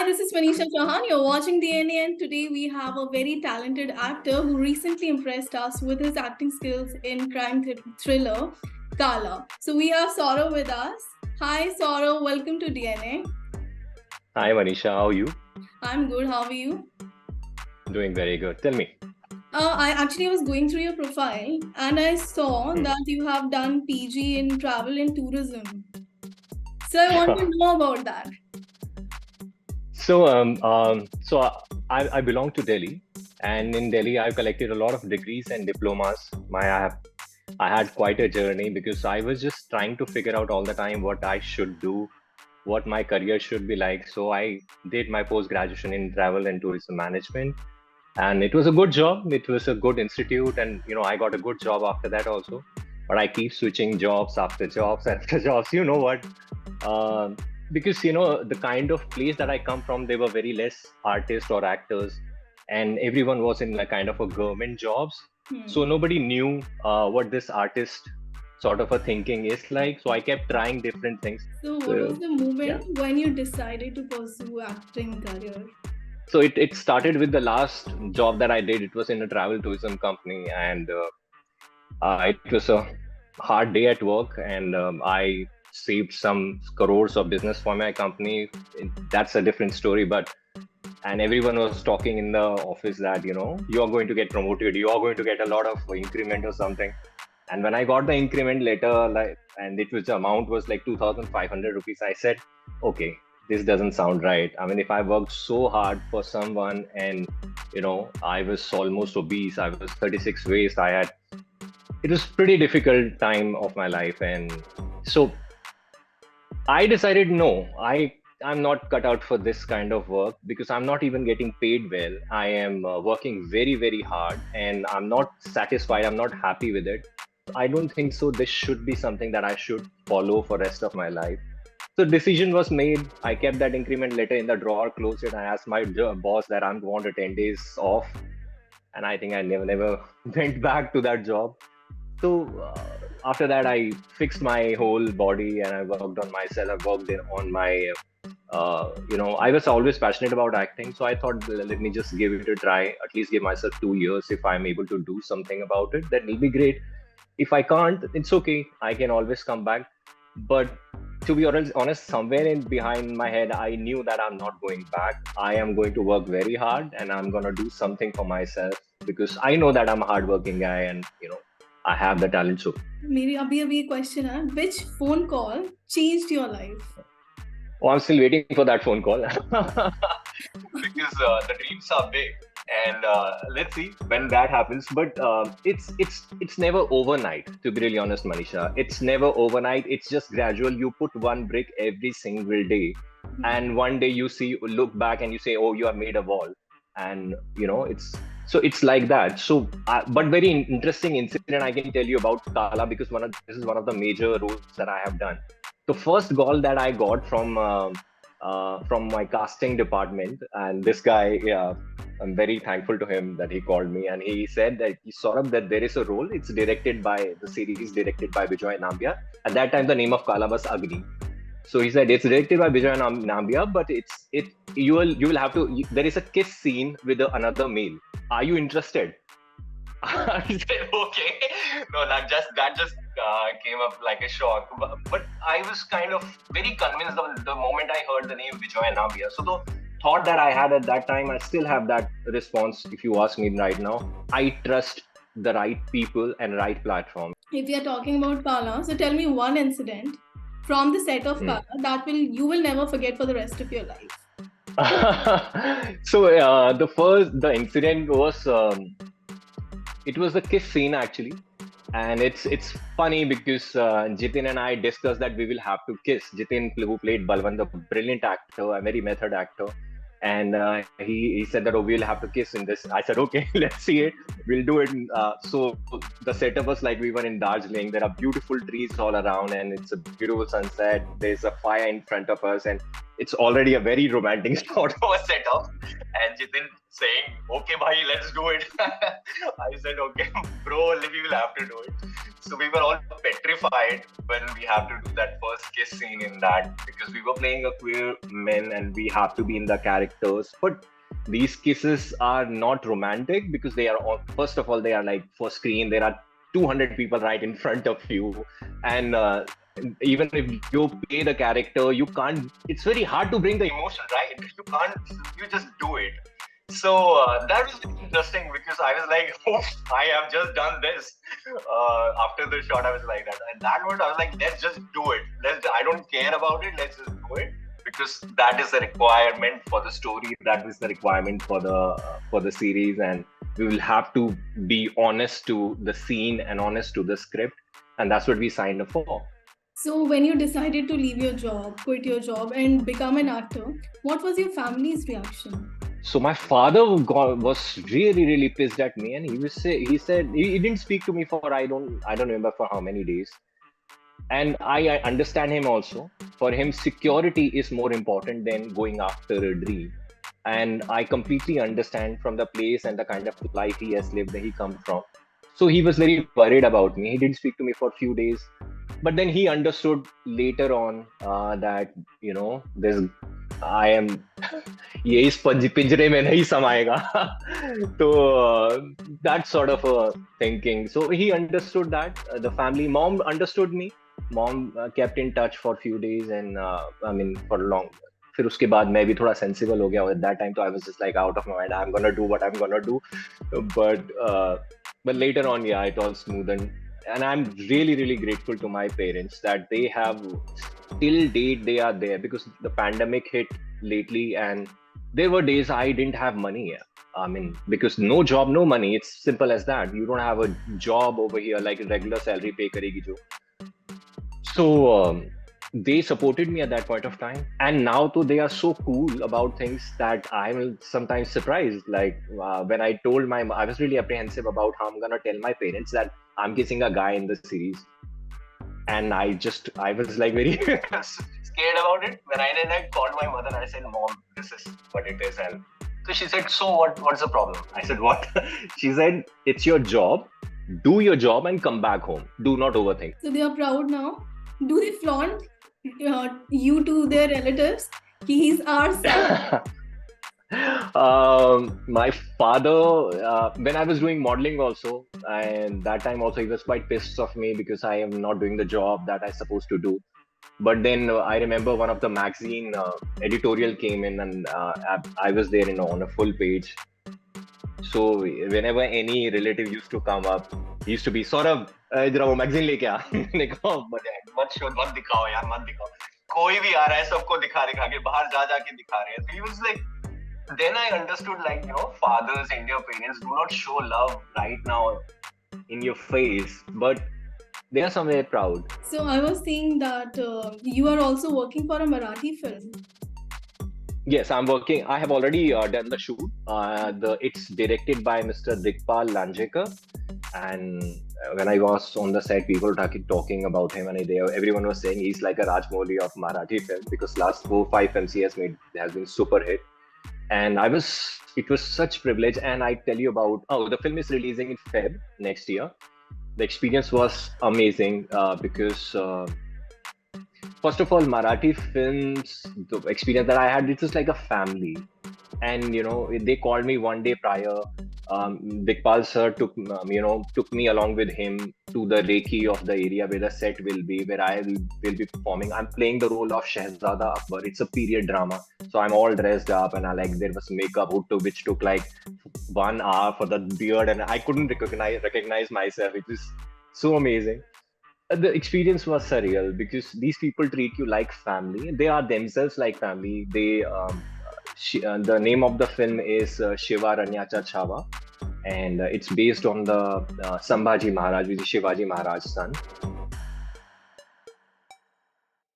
this is Manisha Chauhan. You're watching DNA, and today we have a very talented actor who recently impressed us with his acting skills in crime thriller Kaala. So we have Saurrabh with us. Hi, Saurrabh. Welcome to DNA. Hi Manisha, how are you? I'm good. How are you? Doing very good. Tell me. I was going through your profile and I saw that you have done PG in travel and tourism. So I want to know about that. So I belong to Delhi, and in Delhi I've collected a lot of degrees and diplomas. I had quite a journey because I was just trying to figure out all the time what I should do, what my career should be like. So I did my post graduation in travel and tourism management, and it was a good job. It was a good institute, and I got a good job after that also. But I keep switching jobs after jobs after jobs. You know what? Uh, because the kind of place that I come from, there were very less artists or actors, and everyone was in like kind of a government jobs. So nobody knew what this artist sort of a thinking is like. So I kept trying different things. So what was the Yeah. moment when you decided to pursue acting career? So it started with the last job that I did. It was in a travel tourism company, and it was a hard day at work, and I saved some crores of business for my company. That's a different story, but and everyone was talking in the office that you are going to get promoted, you are going to get a lot of increment or something. And when I got the increment later, like, and it was the amount was like 2,500 rupees, I said, okay, this doesn't sound right. I mean, if I worked so hard for someone, and I was almost obese, I was 36 waist, it was pretty difficult time of my life. And so I decided, no, I'm not cut out for this kind of work because I'm not even getting paid well. I am working very, very hard, and I'm not satisfied. I'm not happy with it. I don't think so. This should be something that I should follow for rest of my life. So decision was made. I kept that increment letter in the drawer, closed it. I asked my boss that I'm want a 10 days off, and I think I never went back to that job. So after that, I fixed my whole body and I worked on myself. I worked on my, I was always passionate about acting. So I thought, let me just give it a try, at least give myself 2 years. If I'm able to do something about it, that will be great. If I can't, it's okay. I can always come back. But to be honest, somewhere in behind my head, I knew that I'm not going back. I am going to work very hard and I'm going to do something for myself because I know that I'm a hardworking guy, and, I have the talent. So मेरी अभी question है, which phone call changed your life? oh, I'm still waiting for that phone call because the dreams are big, and let's see when that happens. But it's never overnight. To be really honest, Manisha, it's never overnight. It's just gradual. You put one brick every single day, and one day you look back and you say, oh, you have made a wall, and it's like that. So, but very interesting incident I can tell you about Kaala, because this is one of the major roles that I have done. The first call that I got from my casting department, and this guy, yeah, I'm very thankful to him that he called me, and he said that he saw that there is a role. It's directed by the series directed by Bijoy Nambia. At that time, the name of Kaala was Agni. So he said it's directed by Bijoy Nambia, but you will have to. There is a kiss scene with another male. Are you interested? I said okay. No, that just came up like a shock. But I was kind of very convinced the moment I heard the name Bijoy Nambia. So the thought that I had at that time, I still have that response. If you ask me right now, I trust the right people and right platform. If you are talking about Kaala, so tell me one incident from the set of Kaala that you will never forget for the rest of your life. So the incident was it was a kiss scene actually, and it's funny because Jitin and I discussed that we will have to kiss. Jitin, who played Balwant, a brilliant actor, a very method actor, and he said that, oh, we'll have to kiss in this. I said okay, let's see it, we'll do it. So the setup was like we were in Darjeeling. There are beautiful trees all around, and it's a beautiful sunset. There's a fire in front of us, and it's already a very romantic sort of a setup. And Jitin saying, okay, bhai, let's do it. I said, okay, bro, we will have to do it. So we were all petrified when we have to do that first kiss scene in that, because we were playing a queer men and we have to be in the characters. But these kisses are not romantic because they are all, first of all, they are like for screen. There are 200 people right in front of you, and even if you play the character, you can't. It's very hard to bring the emotion, right? You can't. You just do it. So that was interesting because I was like, oh, I have just done this. After the shot, I was like that. And that moment, I was like, let's just do it. I don't care about it. Let's just do it, because that is the requirement for the story. That is the requirement for the series, and we will have to be honest to the scene and honest to the script, and that's what we signed up for. So, when you decided to leave your job, quit your job, and become an actor, what was your family's reaction? So my father was really really pissed at me, and he said he didn't speak to me for I don't remember for how many days. And I understand him also. For him, security is more important than going after a dream. And I completely understand from the place and the kind of life he has lived, that he comes from. So he was very worried about me. He didn't speak to me for a few days, but then he understood later on that there's I am ये इस पिंजरे में नहीं समाएगा. So that sort of a thinking. So he understood that. The family, mom understood me. Mom kept in touch for a few days, and I mean for long. फिर उसके बाद मैं भी थोड़ा sensible हो गया. At that time, so I was just like out of my mind. I'm gonna do what I'm gonna do, but later on, yeah, it all smoothened. And I'm really really grateful to my parents that they have till date they are there, because the pandemic hit lately, and there were days I didn't have money. I mean, because no job, no money. It's simple as that. You don't have a job over here like regular salary pay karegi jo. So they supported me at that point of time, and now too they are so cool about things that I'm sometimes surprised. Like when I told I was really apprehensive about how I'm gonna tell my parents that I'm kissing a guy in the series, and I was like very scared about it. When I called my mother and I said, "Mom, this is what it is," and so she said, "So what's the problem?" I said, "What?" She said, "It's your job. Do your job and come back home. Do not overthink." So they are proud now. Do they flaunt you to their relatives? He's our son. My father, when I was doing modeling also, and that time also he was quite pissed of me because I am not doing the job that I supposed to do. But then I remember one of the magazine editorial came in, and I was there on a full page. So whenever any relative used to come up, he used to be Saurabh, जरा वो magazine लेके आ. मैंने कहा मत दिखाओ यार, मत दिखाओ. कोई भी आ रहा है सबको दिखा के बाहर जा के दिखा रहे हैं. So he was like, then I understood, like, fathers and your parents do not show love right now in your face, but they are somewhere proud. So I was saying that you are also working for a Marathi film. Yes, I'm working. I have already done the shoot. It's directed by Mr. Dikpal Lanjekar, and when I was on the set, people were talking about him, and everyone was saying he's like a Rajmouli of Marathi film, because last 4-5 films he has made has been super hit. And it was such privilege. And I tell you about, the film is releasing in Feb next year. The experience was amazing because first of all, Marathi films, the experience that I had, it was like a family. And they called me one day prior. Dikpal sir took me along with him to the Rekhi of the area where the set will be, where I will be performing. I'm playing the role of Shehzada Akbar. It's a period drama, so I'm all dressed up, and there was makeup which took like 1 hour for the beard, and I couldn't recognize myself. It was so amazing. The experience was surreal because these people treat you like family. They are themselves like family. The name of the film is Shiva Ranyacha Chhava, and it's based on the Sambhaji Maharaj, which is Shivaji Maharaj's son.